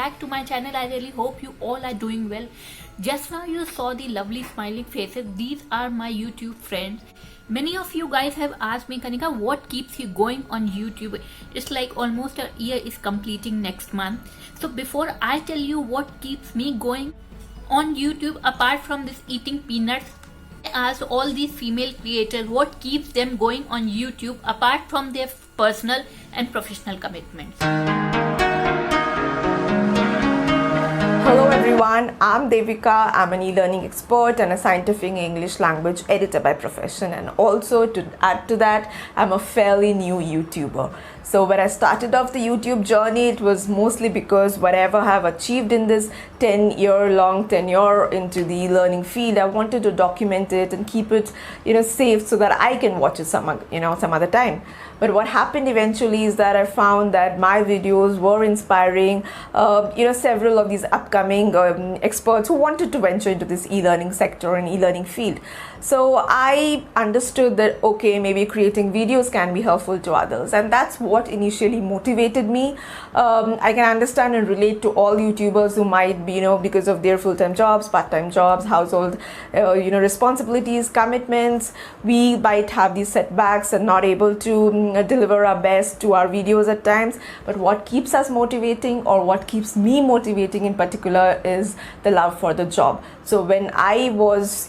back to my channel. I really hope you all are doing well. Just now you saw the lovely smiling faces. These are my YouTube friends. Many of you guys have asked me, Kanika, what keeps you going on YouTube? It's like almost a year is completing next month. So before I tell you what keeps me going on YouTube, apart from this eating peanuts, I asked all these female creators what keeps them going on YouTube apart from their personal and professional commitments. Hello everyone, I'm Devika. I'm an e-learning expert and a scientific English language editor by profession, and also to add to that, I'm a fairly new YouTuber. So when I started off the YouTube journey, it was mostly because whatever I have achieved in this 10-year-long tenure into the e-learning field, I wanted to document it and keep it, safe so that I can watch it some other time. But what happened eventually is that I found that my videos were inspiring, several of these upcoming experts who wanted to venture into this e-learning sector and e-learning field. So I understood that, okay, maybe creating videos can be helpful to others. And that's what initially motivated me. I can understand and relate to all YouTubers who might be, because of their full-time jobs, part-time jobs, household, responsibilities, commitments, we might have these setbacks and not able to deliver our best to our videos at times. But what keeps us motivating, or what keeps me motivating in particular, is the love for the job. So when I was,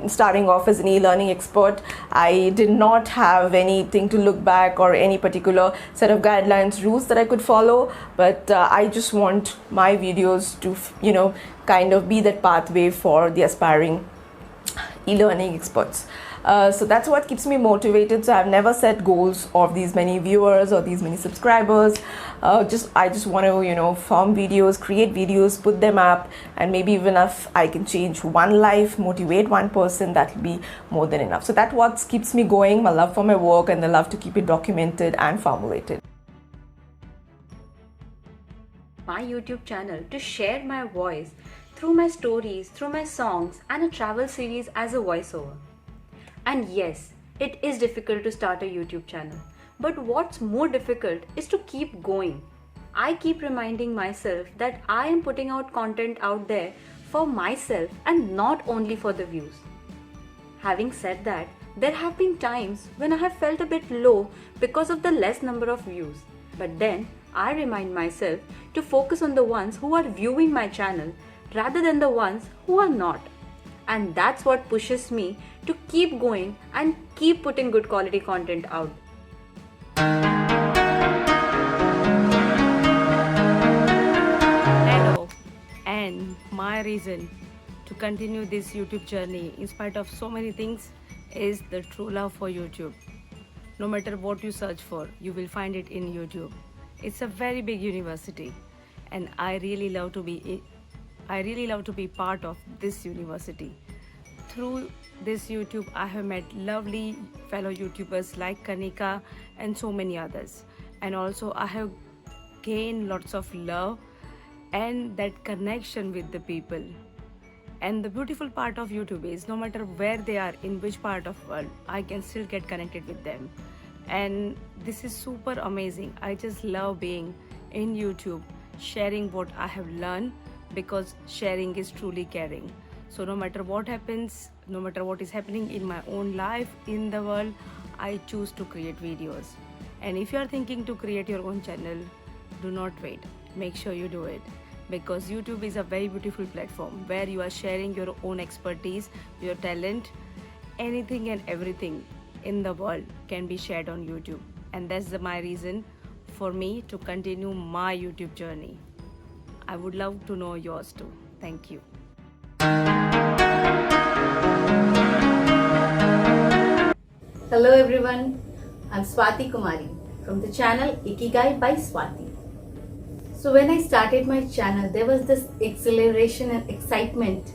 starting off as an e-learning expert, I did not have anything to look back or any particular set of guidelines, rules that I could follow. But I just want my videos to, kind of be that pathway for the aspiring e-learning experts. So that's what keeps me motivated. So I've never set goals of these many viewers or these many subscribers. I just want to, form videos, create videos, put them up, and maybe even if I can change one life, motivate one person, that will be more than enough. So that's what keeps me going, my love for my work and the love to keep it documented and formulated. My YouTube channel to share my voice through my stories, through my songs, and a travel series as a voiceover. And yes, it is difficult to start a YouTube channel, but what's more difficult is to keep going. I keep reminding myself that I am putting out content out there for myself and not only for the views. Having said that, there have been times when I have felt a bit low because of the less number of views, but then I remind myself to focus on the ones who are viewing my channel rather than the ones who are not. And that's what pushes me to keep going and keep putting good quality content out. Hello, and my reason to continue this YouTube journey in spite of so many things is the true love for YouTube. No matter what you search for, you will find it in YouTube. It's a very big university, and I really love to be part of this university. Through this YouTube, I have met lovely fellow YouTubers like Kanika and so many others. And also I have gained lots of love and that connection with the people. And the beautiful part of YouTube is no matter where they are, in which part of the world, I can still get connected with them. And this is super amazing. I just love being in YouTube, sharing what I have learned, because sharing is truly caring. So no matter what happens, no matter what is happening in my own life, in the world, I choose to create videos. And if you are thinking to create your own channel, do not wait. Make sure you do it, because YouTube is a very beautiful platform where you are sharing your own expertise, your talent. Anything and everything in the world can be shared on YouTube. And that's my reason for me to continue my YouTube journey. I would love to know yours too. Thank you. Hello everyone, I'm Swati Kumari from the channel Ikigai by Swati. So when I started my channel, there was this exhilaration and excitement,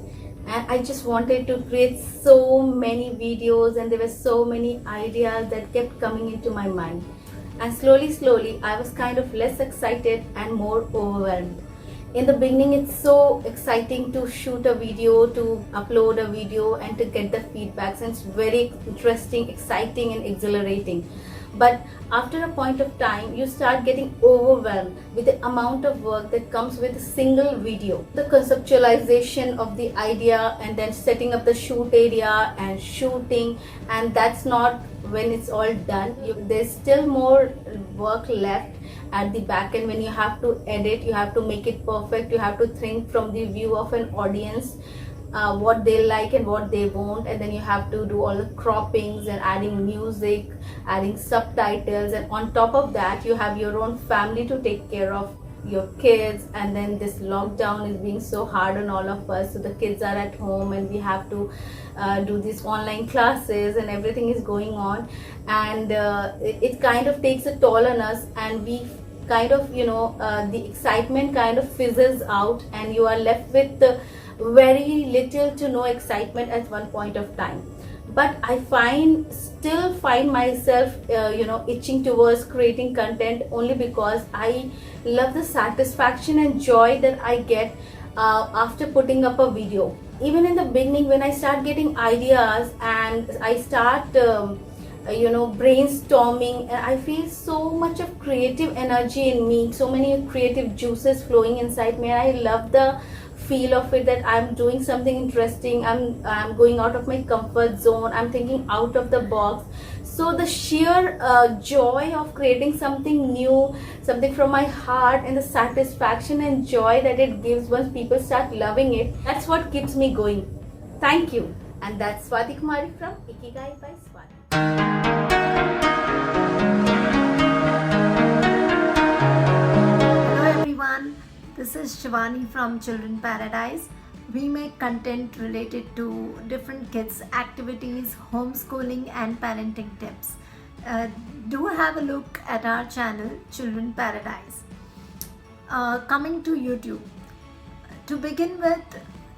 and I just wanted to create so many videos, and there were so many ideas that kept coming into my mind. And slowly I was kind of less excited and more overwhelmed. In the beginning, it's so exciting to shoot a video, to upload a video and to get the feedbacks, and it's very interesting, exciting and exhilarating. but after a point of time you start getting overwhelmed with the amount of work that comes with a single video. The conceptualization of the idea and then setting up the shoot area and shooting, and that's not when it's all done. There's still more work left at the back end when you have to edit, you have to make it perfect, you have to think from the view of an audience, what they like and what they won't, and then you have to do all the croppings and adding music, adding subtitles, and on top of that you have your own family to take care of, your kids, and then this lockdown is being so hard on all of us, so the kids are at home and we have to do these online classes and everything is going on, and it kind of takes a toll on us, and we kind of the excitement kind of fizzles out and you are left with very little to no excitement at one point of time. But I still find myself itching towards creating content only because I love the satisfaction and joy that I get after putting up a video. Even in the beginning when I start getting ideas and I start brainstorming, and I feel so much of creative energy in me, so many creative juices flowing inside me, and I love the feel of it, that I'm doing something interesting, I'm going out of my comfort zone, I'm thinking out of the box. So the sheer joy of creating something new, something from my heart, and the satisfaction and joy that it gives once people start loving it, that's what keeps me going. Thank you. And that's Swati Kumari from Ikigai by Swati. Hello everyone, this is Shivani from Children Paradise. We make content related to different kids' activities, homeschooling and parenting tips. Do have a look at our channel Children Paradise. Coming to YouTube. To begin with,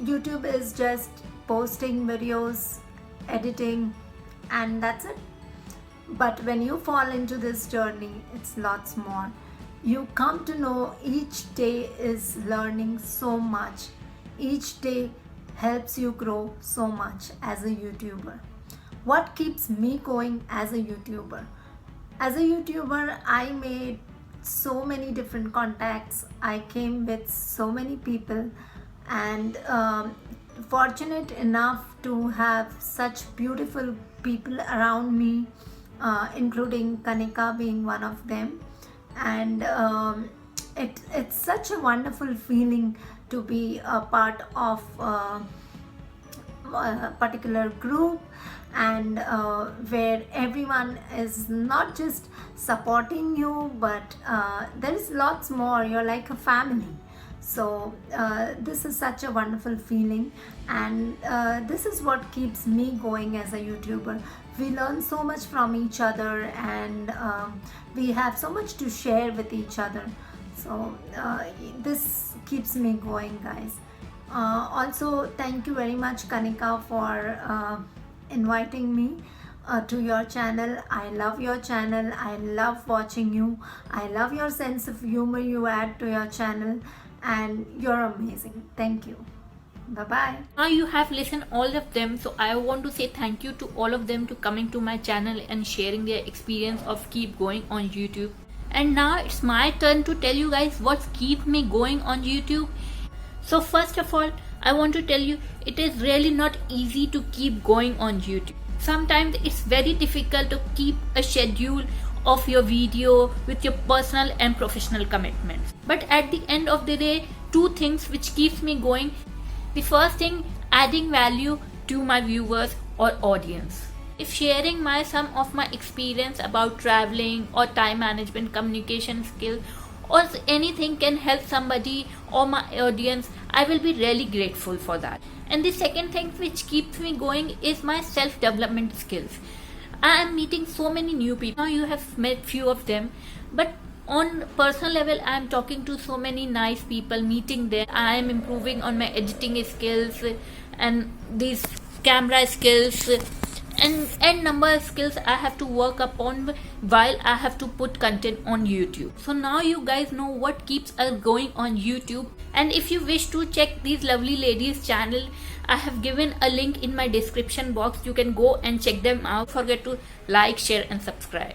YouTube is just posting videos, editing, and that's it. But when you fall into this journey, it's lots more. You come to know each day is learning so much. Each day helps you grow so much as a YouTuber. What keeps me going as a YouTuber? As a YouTuber, I made so many different contacts. I came with so many people, and fortunate enough to have such beautiful people around me, including Kanika being one of them. And it's such a wonderful feeling to be a part of a particular group, and where everyone is not just supporting you, but there is lots more. You're like a family. So this is such a wonderful feeling, and this is what keeps me going as a YouTuber. We learn so much from each other, and we have so much to share with each other. So this keeps me going, guys. Also, thank you very much, Kanika, for inviting me to your channel. I love your channel. I love watching you. I love your sense of humor you add to your channel, and you're amazing. Thank you. Bye-bye. Now you have listened all of them, so I want to say thank you to all of them to coming to my channel and sharing their experience of keep going on YouTube. And now it's my turn to tell you guys what keeps me going on YouTube. So first of all, I want to tell you it is really not easy to keep going on YouTube. Sometimes it's very difficult to keep a schedule of your video with your personal and professional commitments. But at the end of the day, two things which keeps me going. The first thing, adding value to my viewers or audience. If sharing some of my experience about traveling or time management, communication skills, or anything can help somebody or my audience, I will be really grateful for that. And the second thing which keeps me going is my self-development skills. I am meeting so many new people. Now you have met few of them, but on personal level, I am talking to so many nice people, meeting them. I am improving on my editing skills and these camera skills and number of skills I have to work upon while I have to put content on YouTube. So now you guys know what keeps us going on YouTube. And if you wish to check these lovely ladies' channel, I have given a link in my description box. You can go and check them out. Don't forget to like, share and subscribe.